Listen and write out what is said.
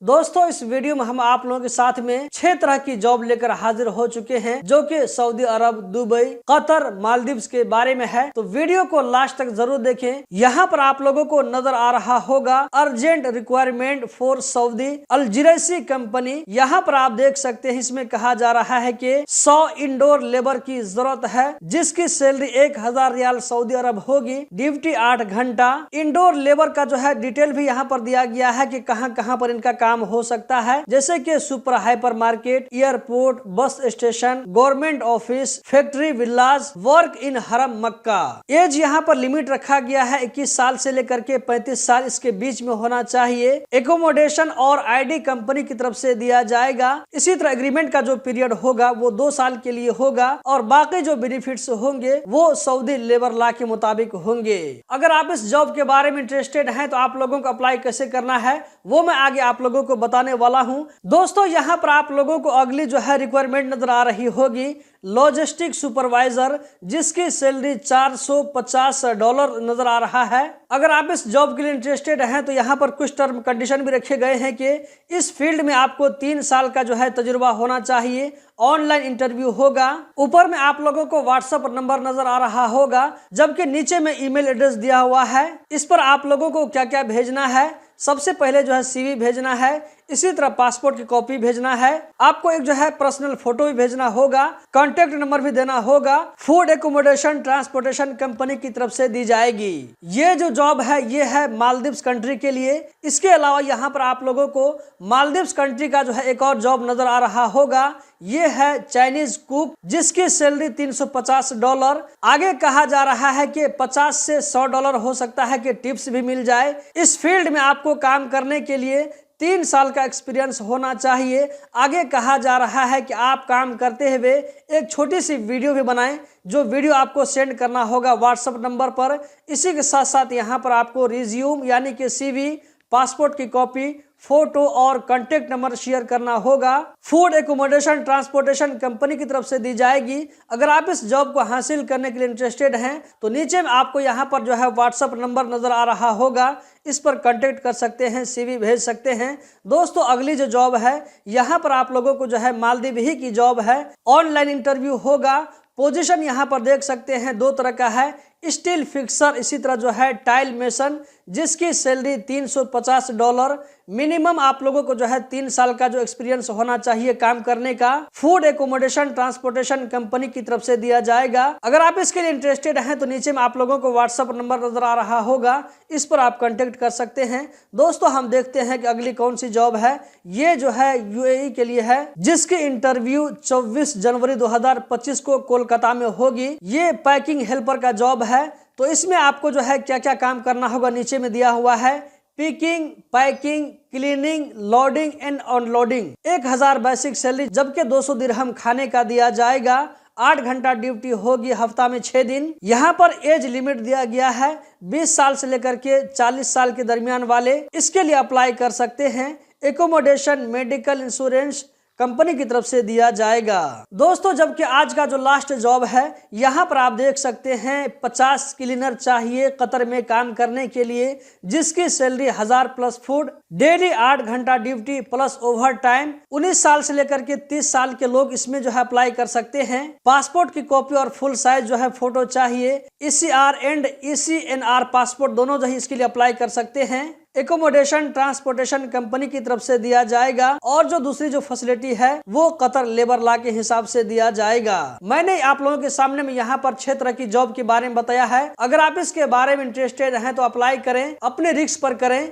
दोस्तों इस वीडियो में हम आप लोगों के साथ में 6 तरह की जॉब लेकर हाजिर हो चुके हैं जो कि सऊदी अरब, दुबई, कतर, मालदीव्स के बारे में है। तो वीडियो को लास्ट तक जरूर देखें। यहाँ पर आप लोगों को नजर आ रहा होगा urgent requirement for Saudi Al Jeraisy company. यहाँ पर आप देख सकते हैं इसमें कहा जा रहा है कि 100 इंडोर लेबर की जरूरत है जिसकी सैलरी 1000 रियाल सऊदी अरब होगी। ड्यूटी 8 घंटा। इंडोर लेबर का जो है डिटेल भी यहाँ पर दिया गया है कि कहाँ पर इनका काम हो सकता है, जैसे कि super hyper market, airport, bus station, government office, factory, village, work in हरम मक्का। एज यहाँ पर लिमिट रखा गया है 21 साल से लेकर के 35 साल इसके बीच में होना चाहिए। एकोमोडेशन और आईडी कंपनी की तरफ से दिया जाएगा। इसी तरह एग्रीमेंट का जो पीरियड होगा वो 2 साल के लिए होगा और बाकी जो बेनिफिट्स होंगे वो सऊदी लेबर लॉ के मुताबिक होंगे। अगर आप इस जॉब के बारे में इंटरेस्टेड हैं तो आप लोगों को अप्लाई कैसे करना है वो मैं आगे आप लोगों को बताने वाला हूं। दोस्तों यहाँ पर आप लोगों को अगली जो है रिक्वायरमेंट नजर आ रही होगी लॉजिस्टिक सुपरवाइजर, जिसकी सैलरी $450 नजर आ रहा है। अगर आप इस जॉब के लिए इंटरेस्टेड हैं तो यहाँ पर कुछ टर्म कंडीशन भी रखे गए हैं कि इस फील्ड में आपको 3 साल का जो है तजुर्बा होना चाहिए। ऑनलाइन इंटरव्यू होगा। ऊपर में आप लोगों को व्हाट्सएप नंबर नजर आ रहा होगा, जबकि नीचे में ईमेल एड्रेस दिया हुआ है। इस पर आप लोगों को क्या क्या भेजना है, सबसे पहले जो है सीवी भेजना है, इसी तरह पासपोर्ट की कॉपी भेजना है, आपको एक जो है पर्सनल फोटो भी भेजना होगा, कांटेक्ट नंबर भी देना होगा। फूड एकोमोडेशन ट्रांसपोर्टेशन कंपनी की तरफ से दी जाएगी। ये जो जॉब है ये है मालदीव्स कंट्री के लिए। इसके अलावा यहाँ पर आप लोगों को मालदीव्स कंट्री का जो है एक और जॉब नजर आ रहा होगा, ये है चाइनीज कुक, जिसकी सैलरी $350। आगे कहा जा रहा है कि $50 से $100 हो सकता है कि टिप्स भी मिल जाए। इस फील्ड में आपको काम करने के लिए 3 साल का एक्सपीरियंस होना चाहिए। आगे कहा जा रहा है कि आप काम करते हुए एक छोटी सी वीडियो भी बनाएं, जो वीडियो आपको सेंड करना होगा व्हाट्सएप नंबर पर। इसी के साथ साथ यहाँ पर आपको रिज्यूम यानी कि सीवी, पासपोर्ट की कॉपी, फोटो और कांटेक्ट नंबर शेयर करना होगा। फूड एकोमोडेशन ट्रांसपोर्टेशन कंपनी की तरफ से दी जाएगी। अगर आप इस जॉब को हासिल करने के लिए इंटरेस्टेड हैं तो नीचे में आपको यहाँ पर जो है व्हाट्सएप नंबर नजर आ रहा होगा, इस पर कांटेक्ट कर सकते हैं, सीवी भेज सकते हैं। दोस्तों अगली जो जॉब है यहाँ पर आप लोगों को जो है मालदीव ही की जॉब है। ऑनलाइन इंटरव्यू होगा। पोजीशन यहाँ पर देख सकते हैं 2 तरह का है, स्टील फिक्सर, इसी तरह जो है टाइल मेसन, जिसकी सैलरी $350। मिनिमम आप लोगों को जो है 3 साल का जो एक्सपीरियंस होना चाहिए काम करने का। फूड एकोमोडेशन ट्रांसपोर्टेशन कंपनी की तरफ से दिया जाएगा। अगर आप इसके लिए इंटरेस्टेड हैं तो नीचे में आप लोगों को व्हाट्सएप नंबर नजर आ रहा होगा, इस पर आप कांटेक्ट कर सकते हैं। दोस्तों हम देखते हैं कि अगली कौन सी जॉब है। ये जो है यूएई के लिए है, जिसकी इंटरव्यू 24 जनवरी 2025 को कोलकाता में होगी। ये पैकिंग हेल्पर का जॉब है। तो इसमें आपको जो है क्या क्या काम करना होगा नीचे में दिया हुआ है। Picking, packing, cleaning, loading and unloading. 1000 basic salary, जबकि 200 दिरहम खाने का दिया जाएगा। 8 घंटा ड्यूटी होगी हफ्ता में 6 दिन। यहाँ पर एज लिमिट दिया गया है 20 साल से लेकर के 40 साल के दरमियान वाले इसके लिए अप्लाई कर सकते हैं। एकोमोडेशन, मेडिकल इंश्योरेंस कंपनी की तरफ से दिया जाएगा। दोस्तों जबकि आज का जो लास्ट जॉब है यहाँ पर आप देख सकते हैं 50 क्लीनर चाहिए कतर में काम करने के लिए, जिसकी सैलरी 1000 प्लस फूड, डेली 8 घंटा ड्यूटी प्लस ओवर टाइम। 19 साल से लेकर के 30 साल के लोग इसमें जो है अप्लाई कर सकते हैं। पासपोर्ट की कॉपी और फुल साइज जो है फोटो चाहिए। ECR एंड ECNR पासपोर्ट दोनों जो है इसके लिए अप्लाई कर सकते हैं। एकोमोडेशन ट्रांसपोर्टेशन कंपनी की तरफ से दिया जाएगा और जो दूसरी जो फैसिलिटी है वो कतर लेबर लॉ के हिसाब से दिया जाएगा। मैंने आप लोगों के सामने में यहाँ पर 6 तरह की जॉब के बारे में बताया है। अगर आप इसके बारे में इंटरेस्टेड हैं तो अप्लाई करें, अपने रिस्क पर करें।